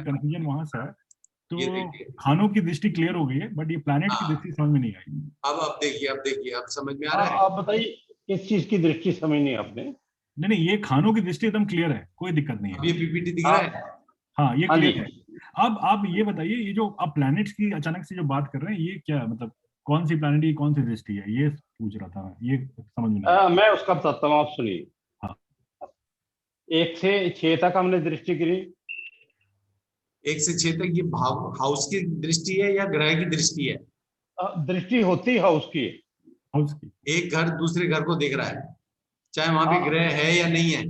Confusion वहां से है। ये तो देखिए, खानों की दृष्टि क्लियर हो गई है, बट ये प्लैनेट की हाँ, दृष्टि समझ में नहीं आई। अब देखिए, अब समझ में आ हाँ, रहा है। आप बताइए किस चीज की दृष्टि समझनी है आपने? नहीं नहीं, ये खानों की दृष्टि एकदम क्लियर है, कोई दिक्कत नहीं अब है। ये पीपीटी दिख रहा हाँ है। हाँ, ये हाँ जी। क्लियर है। अब आप ये बताइए, ये जो आप प्लैनेट्स की अचानक से जो बात कर रहे हैं, ये क्या मतलब, कौन सी प्लैनेट की कौन सी दृष्टि है, ये पूछ रहा था मैं, ये समझ में नहीं आया। मैं उसका बताता हूँ, आप सुनिए। हाँ। 1 से 6 तक हमने दृष्टि गिनी। 1 से 6 तक ये भाव हाउस की दृष्टि है या ग्रह की दृष्टि है? दृष्टि होती है उसकी। हाउस की। एक घर दूसरे घर को देख रहा है, चाहे वहां पे हाँ ग्रह है या नहीं है।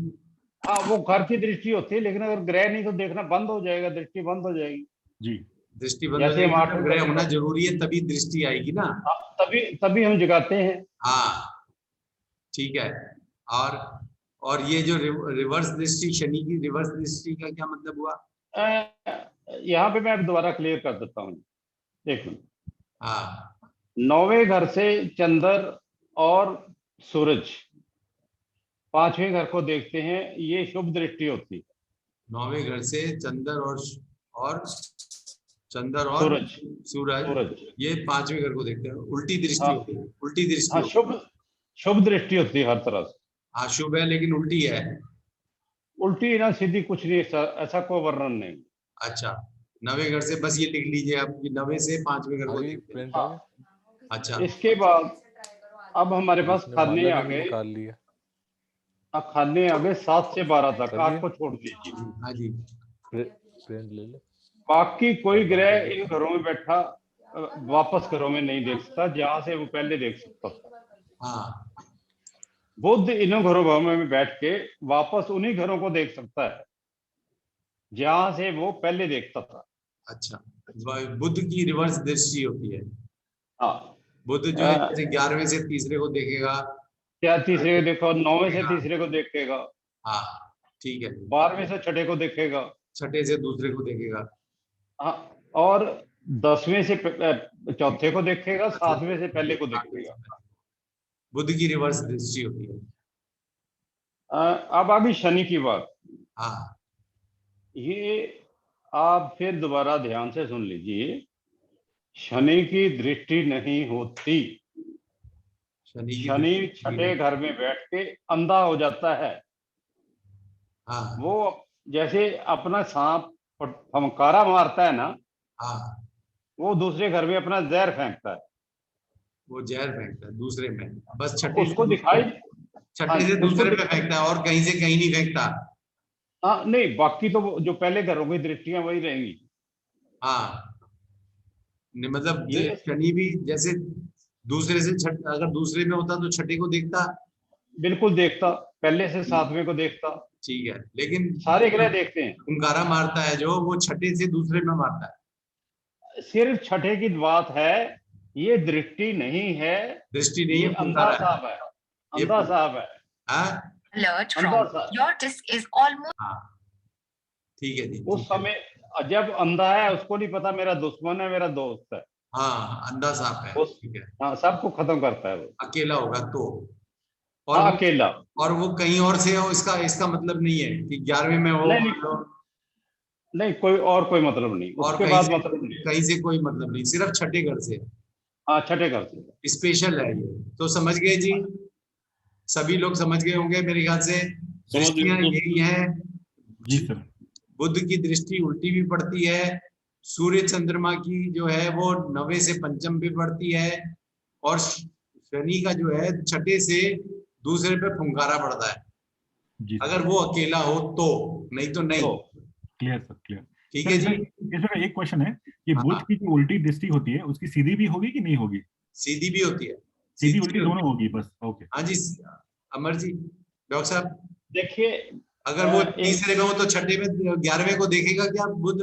हाँ, वो घर की दृष्टि होती है, लेकिन अगर ग्रह नहीं तो देखना बंद हो जाएगा, दृष्टि बंद हो जाएगी। जी। दृष्टि बंद हो जैसे हम जाएगी, तब 8वीं ग्रह तक होना जगाते जरूरी है, तभी दृष्टि आएगी ना। हाँ, तभी तभी हम जगाते हैं। हाँ, ठीक है। और और ये जो रिवर्स दृष्टि, शनि की रिवर्स दृष्टि का क्या मतलब हुआ? यहाँ पे मैं दोबारा क्लियर कर देता हूँ। देखो, हाँ, 9वें घर से चंद्र और सूरज 5वें घर को देखते हैं, ये शुभ दृष्टि होती है। 9वें घर से चंद्र और चंद्र और सूरज सूरज, सूरज ये 5वें घर को देखते हैं, उल्टी दृष्टि हाँ होती है, उल्टी दृष्टि हाँ, होती है। शुभ शुभ दृष्टि होती है हर तरह से। हाँ, शुभ है लेकिन उल्टी है। उल्टी ना सीधी कुछ नहीं, ऐसा कोई वर्णन नहीं। अच्छा, 9वें घर से बस ये लिख लीजिए आप कि 9वें से 5वें घर को आगे देखते हैं। प्रिंट हाँ, आगे। अच्छा, इसके बाद अब हमारे पास इसने खाने माला आ भी गए। निकाल लिया। अब खाने आ गए 7 से 12 तक, कर लिया। आग को छोड़ दीजिए। हाँ जी, प्रिंट ले ले। बाकी कोई और ग्रह बाकी इन घरों में बैठा वापस घरों में नहीं देख सकता, जहां से वो पहले देख सकता था। हाँ, बुध इन घरों में बैठ के वापस उन्हीं घरों को देख सकता है जहां से वो पहले देखता था। अच्छा, बुध की रिवर्स दृष्टि होती है। हाँ, बुध जो है जैसे 11वें से तीसरे को देखेगा। क्या तीसरे को देखो, 9वें से तीसरे को देखेगा, हाँ, ठीक है। 12वें से छठे को देखेगा। छठे से दूसरे को देखेगा। हाँ, और 10वें से चौथे को देखेगा, 7वें से पहले को आठवें से देखेगा। पहले। बुध की रिवर्स दृष्टि होती है। अब आ गई शनि की बात। हाँ, ये आप फिर दोबारा ध्यान से सुन लीजिए। शनि की दृष्टि नहीं होती। शनि की शनि दृष्टि। छठे घर में बैठ के अंधा हो जाता है। हाँ, वो जैसे अपना सांप फमकारा मारता है ना, हाँ, वो दूसरे घर में अपना जहर फेंकता है। वो जहर फेंकता है दूसरे में, बस तो छठे से उसको दिखाई, हाँ, छठे से उसको दूसरे पे फेंकता है और कहीं से कहीं नहीं फेंकता। हाँ नहीं, बाकी तो जो पहले घरों की दृष्टियां वही रहेंगी। हाँ, मतलब ये शनि भी जैसे दूसरे से अगर दूसरे में होता तो छठे को देखता। बिल्कुल देखता, पहले से 7वें को देखता, ठीक है, लेकिन सारे ग्रह देखते हैं। फुंकारा मारता है जो, वो छठे से दूसरे में मारता है। सिर्फ छठे की बात है, ये दृष्टि नहीं है, दृष्टि नहीं ये है, अंधा फुंकारा है। साहब है, ये अंधा साहब है, हाँ, Alert अंधा from साहब। your disk is almost. हाँ, ठीक है जी, उस ठीक है। समय जब अंधा है, उसको नहीं पता मेरा दुश्मन है मेरा दोस्त है। हाँ, अंधा सांप है, उस ठीक है। हाँ, सबको खत्म करता है वो। अकेला होगा तो। और हाँ, वो अकेला। और वो कहीं और से हो, इसका इसका मतलब नहीं है कि 11वें में हो नहीं मान नहीं लो, नहीं, कोई मतलब नहीं, और उसके बाद मतलब नहीं। कहीं से कोई मतलब नहीं, सिर्फ छठे घर से। हाँ, छठे घर से। स्पेशल है ये, तो समझ गए जी, सभी लोग समझ गए होंगे मेरे ख्याल से। दृष्टियां यही हैं। जी सर। बुध की दृष्टि उल्टी भी पड़ती है, सूर्य चंद्रमा की जो है वो 9वें से पंचम पे पड़ती है, और शनि का जो है छठे से दूसरे पे फुंकारा पड़ता है, जी सर। अगर वो अकेला हो तो, नहीं तो नहीं। तो क्लियर सर, क्लियर। ठीक सर है इसमें जी। इसमें एक क्वेश्चन है कि बुध हाँ, की जो उल्टी दृष्टि होती है, उसकी सीधी भी होगी कि नहीं होगी? सीधी भी होती है, सीधी सीधी उल्टी भी होती दोनों होगी बस, ओके। है। हाँ जी, अमर जी, डॉक्टर साहब, देखिए, अगर वो एक तीसरे में हो तो छठे में 11वें को देखेगा क्या बुध?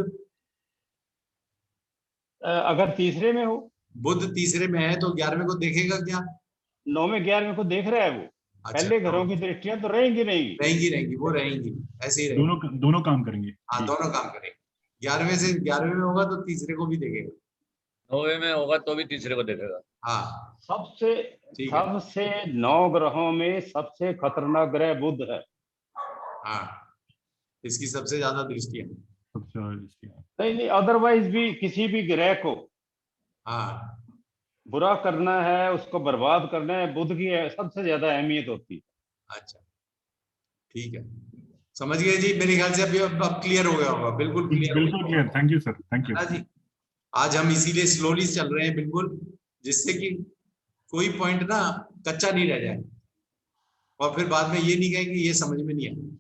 अगर तीसरे में हो, बुध तीसरे में है तो 11वें को देखेगा क्या? 9वें 11वें को देख रहा है वो। अच्छा, पहले घरों की दृष्टियां तो रहेंगी नहीं। रहेंगी रहेंगी, वो रहेंगी, ऐसे ही रहेंगी। दोनों काम करेंगे हाँ, जी। दोनों काम करेंगे। 11वें में होगा तो तीसरे को भी देखेगा। 9वें में होगा तो भी तीसरे को देखेगा। हाँ, सबसे ठीक है। सबसे 9 ग्रहों में सबसे खतरनाक ग्रह बुध है। हाँ, इसकी सबसे ज्यादा दृष्टि है। सबसे ज्यादा दृष्टि है। नहीं नहीं, अदरवाइज भी किसी भी ग्रह को हाँ बुरा करना है, उसको बर्बाद करना है, बुध की सबसे ज्यादा अहमियत होती है। अच्छा ठीक है, समझ गए जी। मेरे ख्याल से अभी अब क्लियर हो गया होगा, बिल्कुल क्लियर हो बिल्कुल clear, thank you sir, thank you. गया जी। आज हम इसीलिए स्लोली चल रहे हैं बिल्कुल, जिससे कि कोई पॉइंट ना कच्चा नहीं रह जाए और फिर बाद में ये नहीं कहेंगे ये समझ में नहीं आया।